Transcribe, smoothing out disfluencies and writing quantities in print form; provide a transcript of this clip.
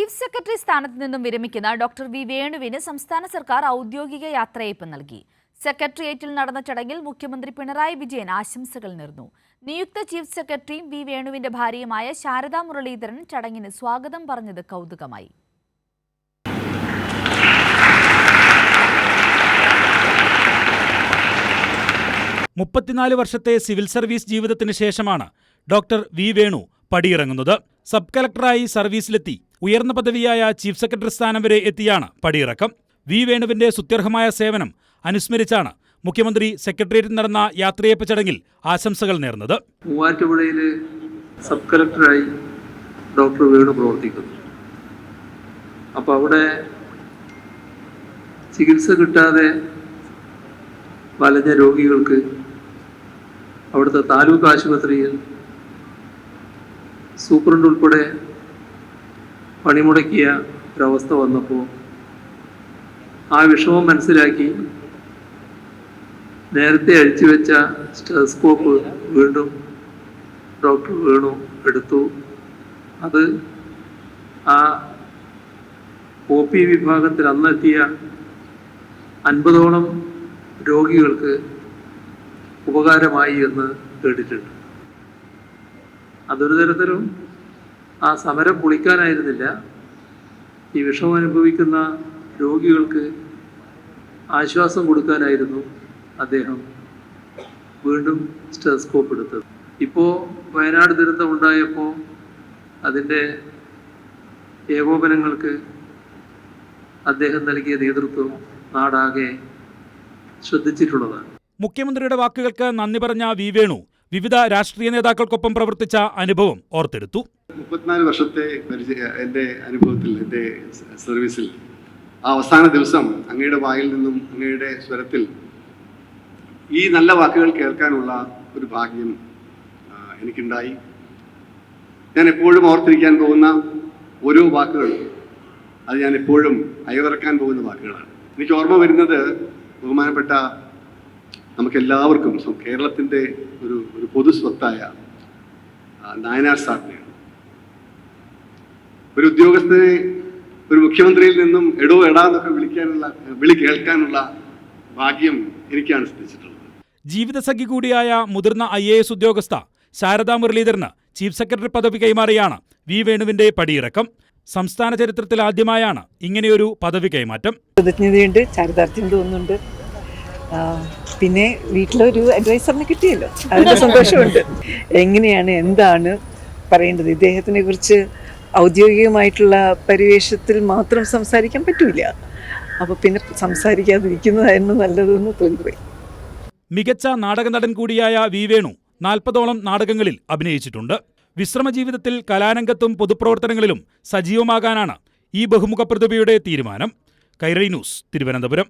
Chief secretary സ്ഥാനത്ത് നിന്നും വിരമിക്കുന്ന ഡോക്ടർ വി വേണുവിന് സംസ്ഥാന സർക്കാർ ഔദ്യോഗിക യാത്രയയപ്പ് നൽകി. സെക്രട്ടേറിയറ്റിൽ നടന്ന ചടങ്ങിൽ മുഖ്യമന്ത്രി പിണറായി വിജയൻ ആശംസകൾ നേർന്നു. നിയുക്ത ചീഫ് സെക്രട്ടറിയും വി വേണുവിന്റെ ഭാര്യയുമായ ശാരദാ മുരളീധരൻ ചടങ്ങിന് സ്വാഗതം പറഞ്ഞത് കൗതുകമായി. മുപ്പത്തിനാല് വർഷത്തെ സിവിൽ സർവീസ് ജീവിതത്തിന് ശേഷമാണ് ഡോക്ടർ വി വേണു പടിയിറങ്ങുന്നത്. സബ് കളക്ടറായി സർവീസിലെത്തി ഉയർന്ന പദവിയായ ചീഫ് സെക്രട്ടറി സ്ഥാനം വരെ എത്തിയാണ് പടിയിറക്കം. വി വേണുവിന്റെ സുത്യർഹമായ സേവനം അനുസ്മരിച്ചാണ് മുഖ്യമന്ത്രി സെക്രട്ടേറിയറ്റിൽ നടന്ന യാത്രയയപ്പ് ചടങ്ങിൽ ആശംസകൾ നേർന്നത്. മൂവാറ്റുപുഴയിൽ സബ് കളക്ടറായി ഡോക്ടർ വേണു പ്രവർത്തിക്കുന്നു. അപ്പോൾ അവിടെ ചികിത്സ കിട്ടാതെ വലഞ്ഞ രോഗികൾക്ക് അവിടുത്തെ താലൂക്ക് ആശുപത്രിയിൽ സൂപ്രണ്ട് ഉൾപ്പെടെ പണിമുടക്കിയ ഒരവസ്ഥ വന്നപ്പോൾ ആ വിഷമം മനസ്സിലാക്കി നേരത്തെ അഴിച്ചുവെച്ച സ്റ്റെതസ്കോപ്പ് വീണ്ടും ഡോക്ടർ വേണു എടുത്തു. അത് ആ OP വിഭാഗത്തിൽ അന്നെത്തിയ 50ഓളം രോഗികൾക്ക് ഉപകാരമായി എന്ന് കേട്ടിട്ടുണ്ട്. അതൊരു തരത്തിലും ആ സമരം പൊളിക്കാനായിരുന്നില്ല, ഈ വിഷമം അനുഭവിക്കുന്ന രോഗികൾക്ക് ആശ്വാസം കൊടുക്കാനായിരുന്നു അദ്ദേഹം വീണ്ടും സ്റ്റെതസ്കോപ്പ് എടുത്തത്. ഇപ്പോൾ വയനാട് ദുരന്തം ഉണ്ടായപ്പോൾ അതിൻ്റെ ഏകോപനങ്ങൾക്ക് അദ്ദേഹം നൽകിയ നേതൃത്വം നാടാകെ ശ്രദ്ധിച്ചിട്ടുള്ളതാണ്. മുഖ്യമന്ത്രിയുടെ വാക്കുകൾക്ക് നന്ദി പറഞ്ഞ വി വേണു വിവിധ രാഷ്ട്രീയ നേതാക്കൾക്കൊപ്പം പ്രവർത്തിച്ച അനുഭവം ഓർത്തെടുത്തു. 34 വർഷത്തെ എൻ്റെ അനുഭവത്തിൽ, എൻ്റെ സർവീസിൽ ആ അവസാന ദിവസം അങ്ങയുടെ വായിൽ നിന്നും അങ്ങയുടെ സ്വരത്തിൽ ഈ നല്ല വാക്കുകൾ കേൾക്കാനുള്ള ഒരു ഭാഗ്യം എനിക്കുണ്ടായി. ഞാൻ എപ്പോഴും ഓർത്തിരിക്കാൻ പോകുന്ന ഓരോ വാക്കുകളും അത് ഞാൻ എപ്പോഴും അയവിറക്കാൻ പോകുന്ന വാക്കുകളാണ്. എനിക്ക് ഓർമ്മ വരുന്നത് ബഹുമാനപ്പെട്ട നമുക്കെല്ലാവർക്കും കേരളത്തിൻ്റെ ഒരു പൊതു സ്വത്തായ നായനാർ സാറിനെയാണ്. ഒരു ഉദ്യോഗസ്ഥനെ ഒരു മുഖ്യമന്ത്രിയിൽ നിന്നും എടോ എടാ എന്നൊക്കെ വിളി കേൾക്കാനുള്ള ഭാഗ്യം എനിക്കാണ് സിദ്ധിച്ചിട്ടുള്ളത്. ജീവിതസഖി കൂടിയായ മുതിർന്ന IAS ഉദ്യോഗസ്ഥ ശാരദാ മുരളീധരന് ചീഫ് സെക്രട്ടറി പദവി കൈമാറിയാണ് വി വേണുവിന്റെ പടിയിറക്കം. സംസ്ഥാന ചരിത്രത്തിൽ ആദ്യമായാണ് ഇങ്ങനെയൊരു പദവി കൈമാറ്റം. കൃതജ്ഞതയുണ്ട്, ചാരിതാർത്ഥ്യം തോന്നുന്നുണ്ട്. പിന്നെ വീട്ടിലൊരു അഡ്വൈസറിന് കിട്ടിയല്ലോ, അതിൻ്റെ സന്തോഷമുണ്ട്. എങ്ങനെയാണ് എന്താണ് പറയേണ്ടത്, ഇദ്ദേഹത്തിനെ കുറിച്ച് ഔദ്യോഗികമായിട്ടുള്ള പരിവേഷത്തിൽ മാത്രം സംസാരിക്കാൻ പറ്റൂല. അപ്പോൾ പിന്നെ സംസാരിക്കാതിരിക്കുന്നതായിരുന്നു നല്ലതെന്ന് തോന്നിപ്പോയി. മികച്ച നാടക നടൻ കൂടിയായ വി വേണു 40ഓളം നാടകങ്ങളിൽ അഭിനയിച്ചിട്ടുണ്ട്. വിശ്രമ ജീവിതത്തിൽ കലാരംഗത്തും പൊതുപ്രവർത്തനങ്ങളിലും സജീവമാകാനാണ് ഈ ബഹുമുഖ പ്രതിഭയുടെ തീരുമാനം. കൈരളി ന്യൂസ്, തിരുവനന്തപുരം.